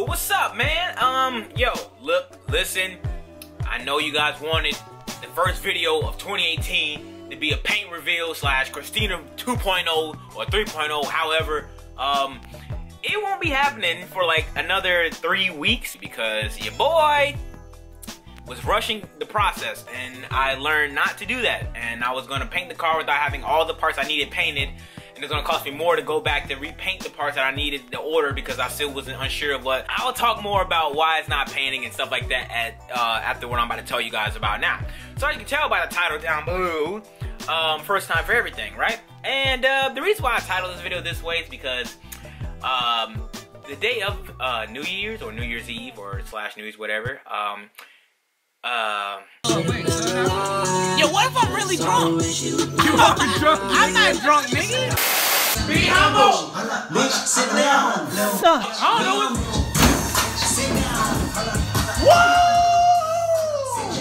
what's up, man? Yo, look, listen, I know you guys wanted the first video of 2018 to be a paint reveal slash Christina 2.0 or 3.0, however. It won't be happening for like another 3 weeks because your boy was rushing the process, and I learned not to do that. And I was gonna paint the car without having all the parts I needed painted, and it's gonna cost me more to go back to repaint the parts that I needed to order because I still wasn't unsure of what. I'll talk more about why it's not painting and stuff like that at after what I'm about to tell you guys about now. So as you can tell by the title down below, first time for everything, right? And the reason why I titled this video this way is because the day of New Year's or New Year's Eve or slash New Year's whatever, yo, what if I'm really drunk? You are drunk? I'm not drunk, nigga. Be humble. Bitch, sit down. I don't know what.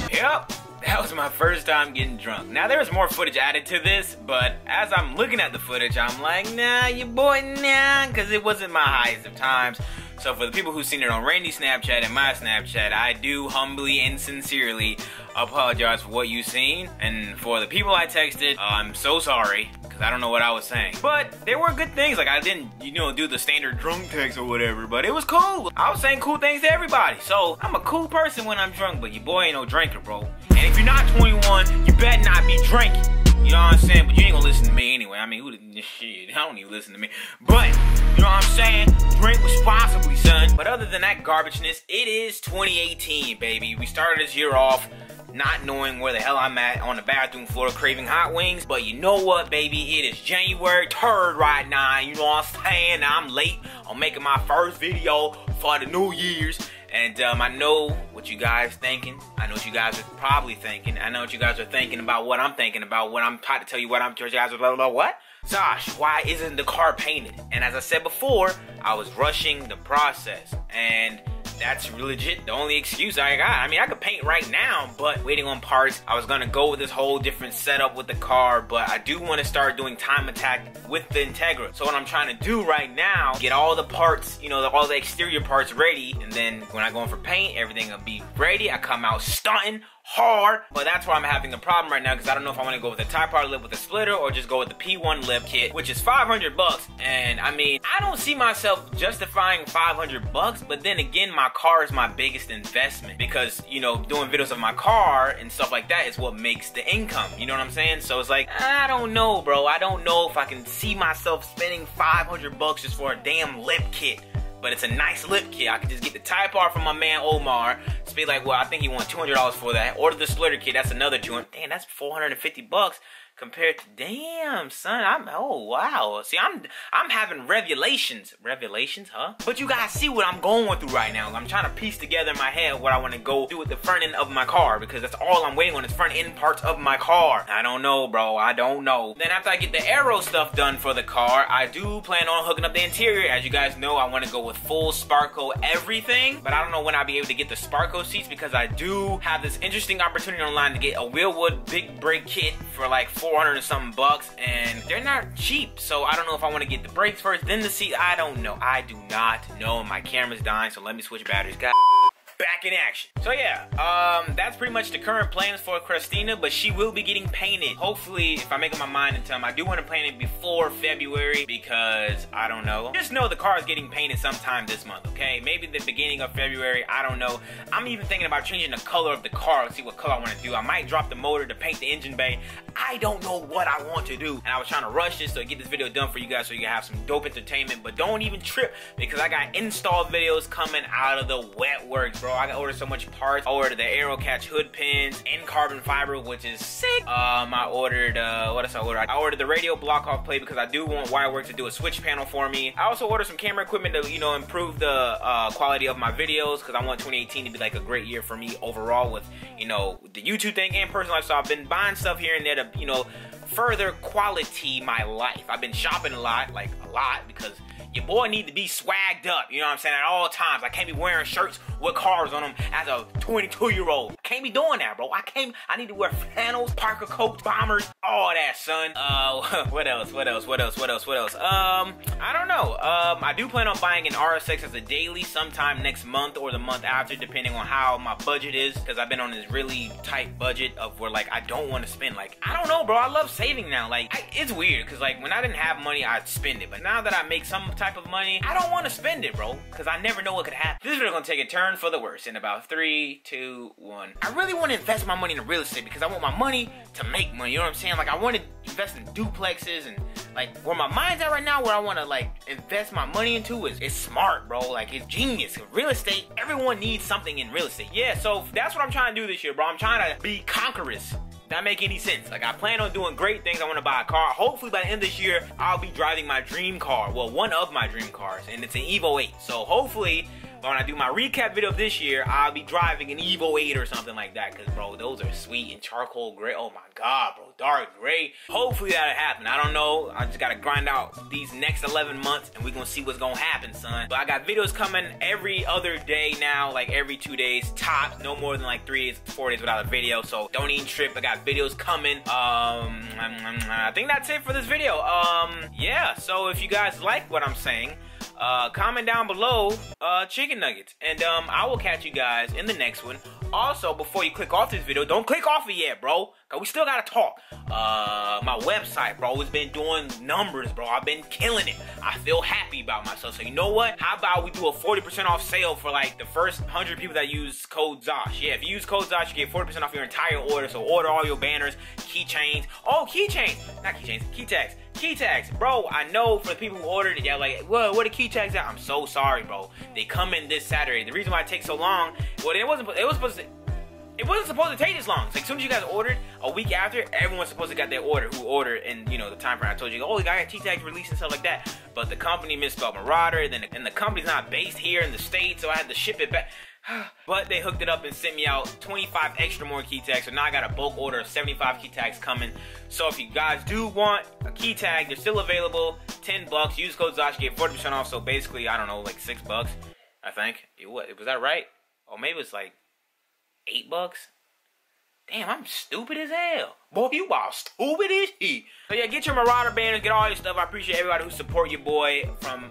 Woo! Yep, that was my first time getting drunk. Now there's more footage added to this, but as I'm looking at the footage, I'm like, nah, your boy, nah, because it wasn't my highest of times. So for the people who've seen it on Randy's Snapchat and my Snapchat, I do humbly and sincerely apologize for what you've seen. And for the people I texted, I'm so sorry, because I don't know what I was saying. But there were good things, like I didn't, you know, do the standard drunk text or whatever, but it was cool. I was saying cool things to everybody. So I'm a cool person when I'm drunk, but your boy ain't no drinker, bro. And if you're not 21, you better not be drinking. You know what I'm saying? But you ain't gonna listen to me anyway. I mean, who the shit? I don't even listen to me. But, you know what I'm saying? Drink responsibly, son. But other than that garbageness, it is 2018, baby. We started this year off not knowing where the hell I'm at on the bathroom floor craving hot wings. But you know what, baby? It is January 3rd right now. You know what I'm saying? I'm late on making my first video for the New Year's. And I know what you guys thinking. I know what you guys are probably thinking. I know what you guys are thinking about what I'm thinking about. What I'm trying to tell you what you guys are blah, blah, blah, what? Zosh, why isn't the car painted? And as I said before, I was rushing the process. And that's legit the only excuse I got. I mean, I could paint right now, but waiting on parts. I was gonna go with this whole different setup with the car, but I do want to start doing time attack with the Integra. So what I'm trying to do right now, get all the parts, you know, all the exterior parts ready, and then when I go in for paint, everything will be ready. I come out stunting hard, but that's where I'm having a problem right now because I don't know if I want to go with a Type-R lip with a splitter or just go with the P1 lip kit, which is 500 bucks. And I mean, I don't see myself justifying 500 bucks, but then again, my car is my biggest investment because, you know, doing videos of my car and stuff like that is what makes the income. You know what I'm saying? So it's like, I don't know, bro. I don't know if I can see myself spending 500 bucks just for a damn lip kit. But it's a nice lip kit. I could just get the Type-R from my man Omar. Just be like, well, I think he won $200 for that. Order the splitter kit. That's another 200. Damn, that's 450 bucks compared to, damn, son. Oh wow. See, I'm having revelations. Revelations, huh? But you guys see what I'm going through right now. I'm trying to piece together in my head what I want to go do with the front end of my car because that's all I'm waiting on is front end parts of my car. I don't know, bro. I don't know. Then after I get the aero stuff done for the car, I do plan on hooking up the interior. As you guys know, I want to go with full Sparko everything, but I don't know when I'll be able to get the Sparko seats because I do have this interesting opportunity online to get a Wheelwood big brake kit for like 400 and something bucks, and they're not cheap. So I don't know if I want to get the brakes first, then the seat. I don't know. I do not know. My camera's dying, so let me switch batteries. God. Back in action. So yeah, that's pretty much the current plans for Christina, but she will be getting painted. Hopefully, if I make up my mind in time, I do want to paint it before February because I don't know. Just know the car is getting painted sometime this month, okay? Maybe the beginning of February, I don't know. I'm even thinking about changing the color of the car. Let's see what color I want to do. I might drop the motor to paint the engine bay. I don't know what I want to do. And I was trying to rush this so I get this video done for you guys so you can have some dope entertainment, but don't even trip because I got install videos coming out of the wet works, bro. I got ordered so much parts. I ordered the Aero Catch hood pins and carbon fiber, which is sick. I ordered, what else I ordered? I ordered the radio block off plate because I do want Wireworks to do a switch panel for me. I also ordered some camera equipment to, you know, improve the quality of my videos because I want 2018 to be like a great year for me overall with, you know, the YouTube thing and personal life. So I've been buying stuff here and there to, you know, further quality my life. I've been shopping a lot, like a lot, because your boy need to be swagged up, you know what I'm saying, at all times. I can't be wearing shirts with cars on them as a 22-year-old. I can't be doing that, bro. I need to wear flannels, Parker coats, bombers, all that, son. What else? I don't know. I do plan on buying an RS6 as a daily sometime next month or the month after, depending on how my budget is, because I've been on this really tight budget of where, like, I don't want to spend, like, I don't know, bro. I love saving now. Like, it's weird, because, like, when I didn't have money, I'd spend it, but now that I make some type of money, I don't want to spend it, bro, because I never know what could happen. This video gonna take a turn for the worse in about 3, 2, 1. I really want to invest my money in real estate because I want my money to make money, you know what I'm saying? Like, I want to invest in duplexes, and like where my mind's at right now, where I want to like invest my money into is smart, bro. Like, it's genius. Real estate, everyone needs something in real estate. Yeah, so that's what I'm trying to do this year, bro. I'm trying to be conquerors. That make any sense? Like, I plan on doing great things. I want to buy a car. Hopefully by the end of this year, I'll be driving my dream car. Well, one of my dream cars, and it's an Evo 8. So hopefully, when I do my recap video of this year, I'll be driving an Evo 8 or something like that. Because, bro, those are sweet. And charcoal gray. Oh, my God, bro. Dark gray. Hopefully that'll happen. I don't know. I just got to grind out these next 11 months. And we're going to see what's going to happen, son. But I got videos coming every other day now. Like, every 2 days. Tops. No more than, like, 3 days, 4 days without a video. So, don't even trip. I got videos coming. I think that's it for this video. Yeah. So, if you guys like what I'm saying, comment down below chicken nuggets, and I will catch you guys in the next one. Also, before you click off this video, don't click off it yet, bro, cause we still gotta talk. My website, bro, has been doing numbers, bro. I've been killing it. I feel happy about myself. So you know what? How about we do a 40% off sale for like the first 100 people that use code Zosh? Yeah, if you use code Zosh, you get 40% off your entire order. So order all your banners, keychains. Oh, keychains, not keychains, key tags. Key tags, bro. I know for the people who ordered it, they're like, "Well, where the key tags at?" I'm so sorry, bro. They come in this Saturday. The reason why it takes so long, well, it wasn't supposed to take this long. It's like, as soon as you guys ordered, a week after, everyone's supposed to get their order who ordered in, you know, the time frame. I told you, oh, I got key tags released and stuff like that. But the company misspelled Marauder, and the company's not based here in the States, so I had to ship it back. But they hooked it up and sent me out 25 extra more key tags. So now I got a bulk order of 75 key tags coming. So if you guys do want a key tag, they're still available. $10. Use code Zosh, get 40% off. So basically, I don't know, like $6, I think. What, was that right? Or maybe it's like $8. Damn, I'm stupid as hell. Boy, you all stupid as he. So yeah, get your Marauder banners, get all your stuff. I appreciate everybody who support your boy from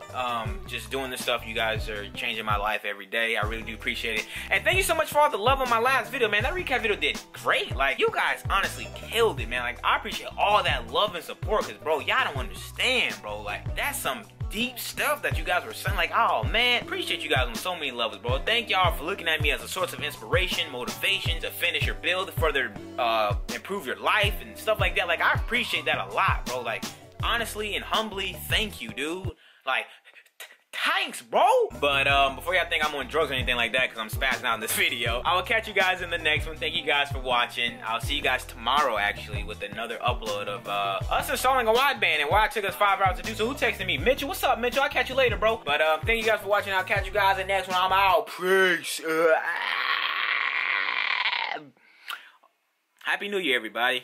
just doing this stuff. You guys are changing my life every day. I really do appreciate it. And thank you so much for all the love on my last video, man. That recap video did great. Like, you guys honestly killed it, man. Like, I appreciate all that love and support, because, bro, y'all don't understand, bro. Like, that's some deep stuff that you guys were saying. Like, oh man, appreciate you guys on so many levels, bro. Thank y'all for looking at me as a source of inspiration, motivation to finish your build, further improve your life and stuff like that. Like, I appreciate that a lot, bro. Like, honestly and humbly, thank you, dude. Like, thanks, bro. But before y'all think I'm on drugs or anything like that, because I'm spazzing out in this video, I will catch you guys in the next one. Thank you guys for watching. I'll see you guys tomorrow, actually, with another upload of us installing a wideband and why it took us 5 hours to do. So who texted me? Mitchell. What's up, Mitchell? I'll catch you later, bro. But thank you guys for watching. I'll catch you guys in the next one. I'm out. Peace. Happy New Year, everybody.